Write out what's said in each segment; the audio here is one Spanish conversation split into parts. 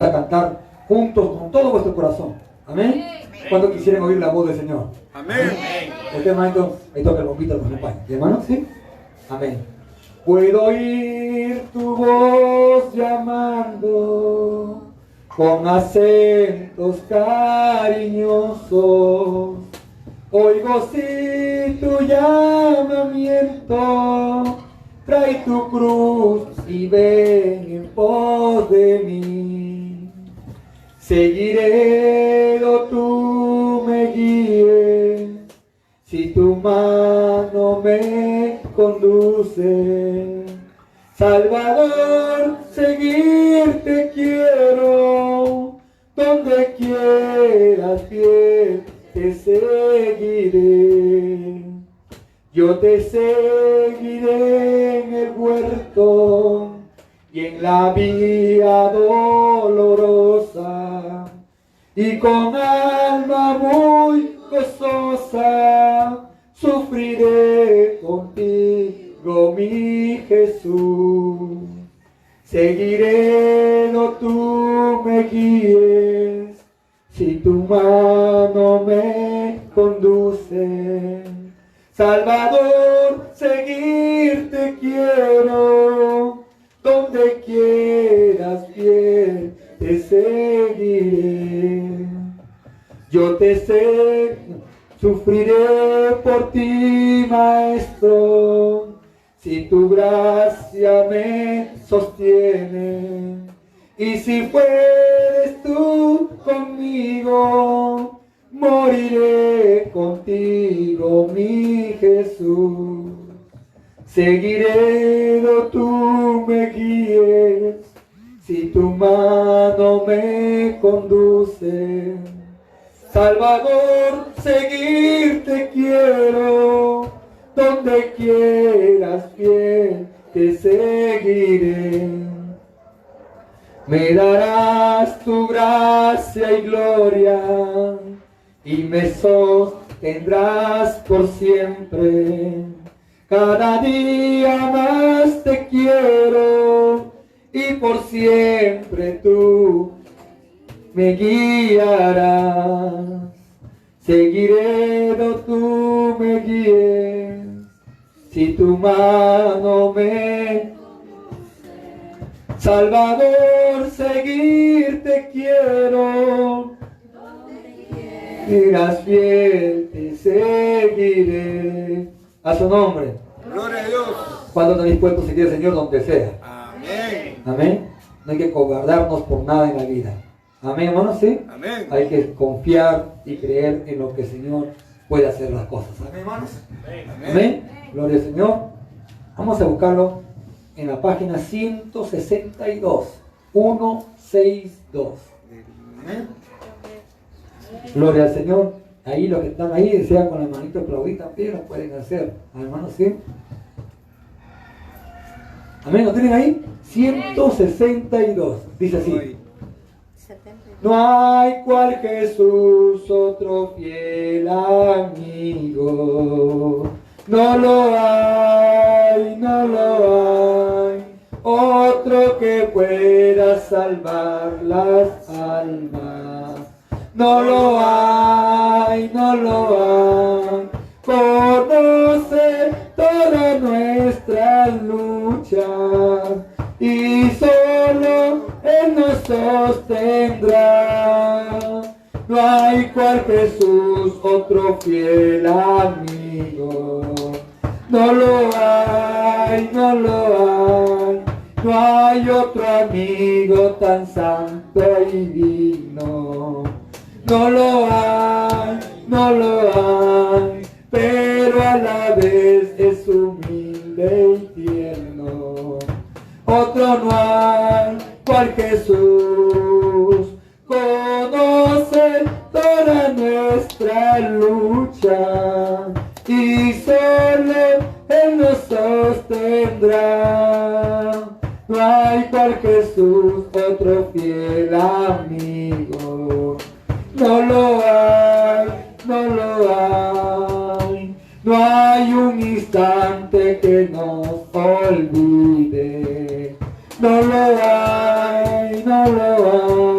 a cantar juntos con todo vuestro corazón. Amén. ¿Cuántos quisieran oír la voz del Señor? Amén. Este momento, ahí toca el bombito de los compañeros. ¿Y hermanos? ¿Sí? Amén. Puedo oír tu voz llamando con acentos cariñosos. Oigo sí tu llamamiento. Trae tu cruz y ven en pos de mí. Seguiré do tú me guíes, si tu mano me conduce. Salvador, seguirte quiero, donde quieras fiel te seguiré. Yo te seguiré en el huerto y en la vía dolorosa, y con alma muy gozosa sufriré contigo, mi Jesús. Seguiré, no tú me guíes, si tu mano me conduce. Salvador, seguirte quiero, donde quieras fiel te seguiré. Yo te sufriré por ti, Maestro, si tu gracia me sostiene. Y si fueres tú conmigo, moriré contigo, mi Jesús. Seguiré do tú me guíes, si tu mano me conduce. Salvador, seguirte quiero, donde quieras fiel te seguiré. Me darás tu gracia y gloria, y me sostendrás por siempre. Cada día más te quiero, y por siempre tú me guiarás. Seguiré do tú me guíes, si tu mano me... Salvador, seguirte quiero, serás fiel, te seguiré. A su nombre. Gloria a Dios. ¿Cuándo están dispuestos a seguir al Señor donde sea? Amén. Amén. No hay que cobardarnos por nada en la vida. Amén, hermanos, ¿sí? Amén. Hay que confiar y creer en lo que el Señor puede hacer las cosas. Amén, hermanos. Amén. Amén. Gloria al Señor. Vamos a buscarlo en la página 162. 162. Amén. Gloria al Señor. Ahí los que están ahí, desean con la manito aplaudida también, lo pueden hacer. Hermanos, ¿sí? Amén, ¿lo tienen ahí? 162. Dice así. No hay cual Jesús, otro fiel amigo. No lo hay, no lo hay. Otro que pueda salvar las almas. No lo hay, no lo hay. Conoce todas nuestras luchas y solo Él nos sostendrá. No hay cual Jesús, otro fiel amigo. No lo hay, no lo hay. No hay otro amigo tan santo y digno. No lo hay, no lo hay, pero a la vez es humilde y tierno. Otro no hay, cual Jesús, conoce toda nuestra lucha y solo Él nos sostendrá. No hay cual Jesús, otro fiel amigo. No lo hay, no lo hay. No hay un instante que nos olvide. No lo hay, no lo hay.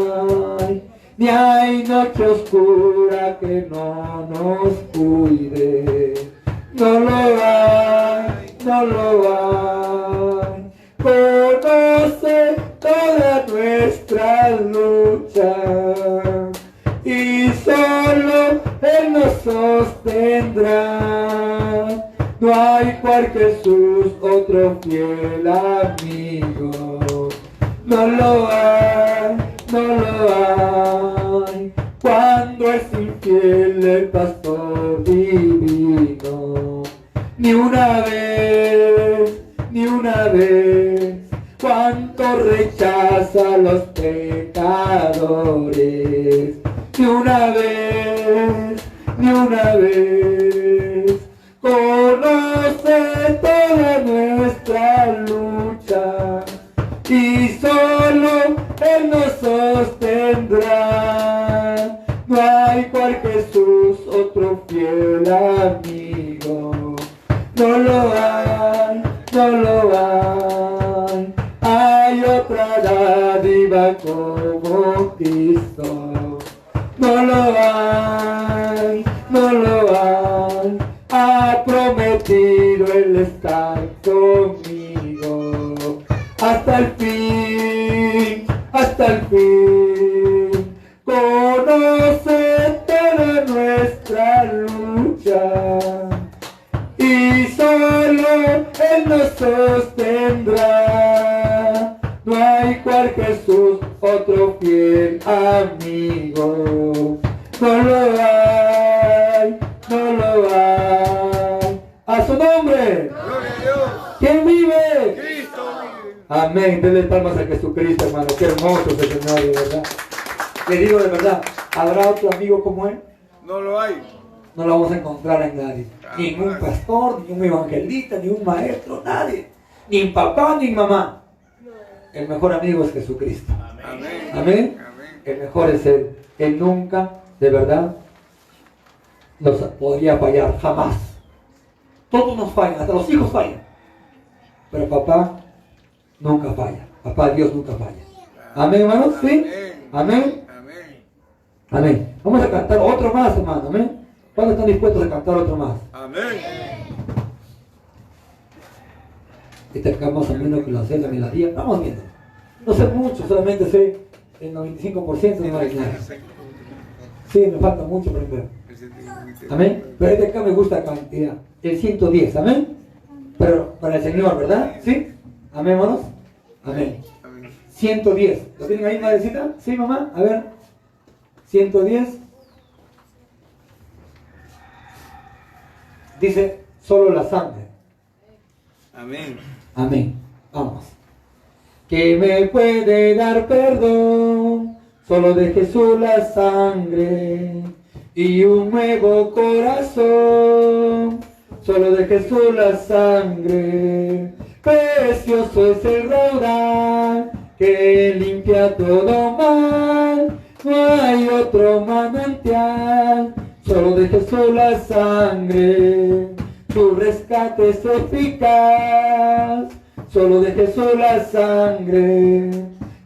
ni hay noche oscura que no nos cuide. No lo hay, no lo hay. Conoce toda nuestra lucha y solo Él nos sostendrá. No hay cual Jesús, otro fiel amigo. No lo hay, no lo hay. Cuando es infiel el pastor divino, ni una vez, ni una vez. Cuánto rechaza a los pecadores, ni una vez, ni una vez. Conoce toda nuestra lucha y solo Él nos sostendrá. No hay cual Jesús, otro fiel amigo. No lo hay, no lo hay. Hay otra dádiva como Cristo. No lo hay, no lo hay. Ha prometido Él estar conmigo hasta el fin, hasta el fin. Conoce toda nuestra lucha y solo Él nos sostendrá. No hay cual Jesús, otro fiel amigo. No lo hay, no lo hay. A su nombre. Gloria a Dios. ¿Quién vive? Cristo vive. Amén. Denle palmas a Jesucristo, hermano. Qué hermoso es el Señor, de verdad. Le digo de verdad, ¿habrá otro amigo como Él? No lo hay. No lo vamos a encontrar en nadie. Ni en un pastor, ni un evangelista, ni un maestro, nadie. Ni en papá, ni en mamá. El mejor amigo es Jesucristo. Amén. Amén. Amén. El mejor es Él. Él nunca, de verdad, nos podría fallar, jamás. Todos nos fallan, hasta los hijos fallan. Pero papá nunca falla. Papá Dios nunca falla. Amén, hermanos. ¿Sí? Amén. Amén. Amén. Vamos a cantar otro más, hermano. Amén. ¿Cuándo están dispuestos a cantar otro más? Amén. Este acá más o menos que lo hace la melodía. Vamos viendo. No sé mucho, solamente sé el 95% de original. Sí, me falta mucho aprender. Amén. Pero este acá me gusta la cantidad. El 110, amén. Pero para el Señor, ¿verdad? ¿Sí? Amén, hermanos. Amén. 110. ¿Lo tienen ahí, madrecita? ¿Sí, mamá? A ver. 110. Dice, solo la sangre. Amén. Amén. Vamos. Que me puede dar perdón, solo de Jesús la sangre y un nuevo corazón, solo de Jesús la sangre. Precioso es el raudal que limpia todo mal, no hay otro manantial, solo de Jesús la sangre. Tu rescate es eficaz, solo de Jesús la sangre.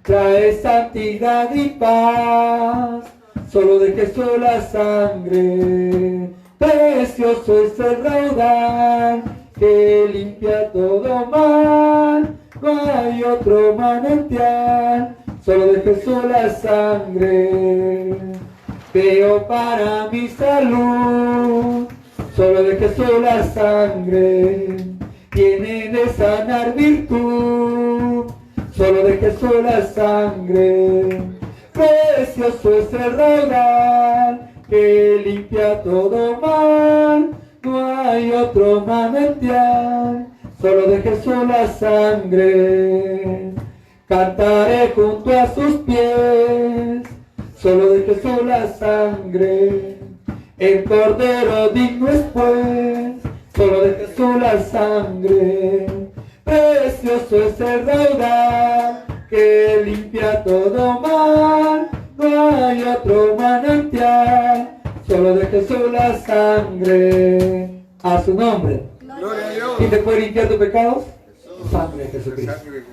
Trae santidad y paz, solo de Jesús la sangre. Precioso es el raudal que limpia todo mal, no hay otro manantial, solo de Jesús la sangre. Veo para mi salud, solo de Jesús la sangre, tiene de sanar virtud, solo de Jesús la sangre. Precioso es el raudal que limpia todo mal, no hay otro manantial, solo de Jesús la sangre. Cantaré junto a sus pies, solo de Jesús la sangre. El cordero digno es pues, solo de Jesús la sangre. Precioso es el raudal que limpia todo mal, no hay otro manantial, solo de Jesús la sangre. A su nombre. Gloria a Dios. ¿Quién te puede limpiar tus pecados? Sangre de Jesucristo. Sangre.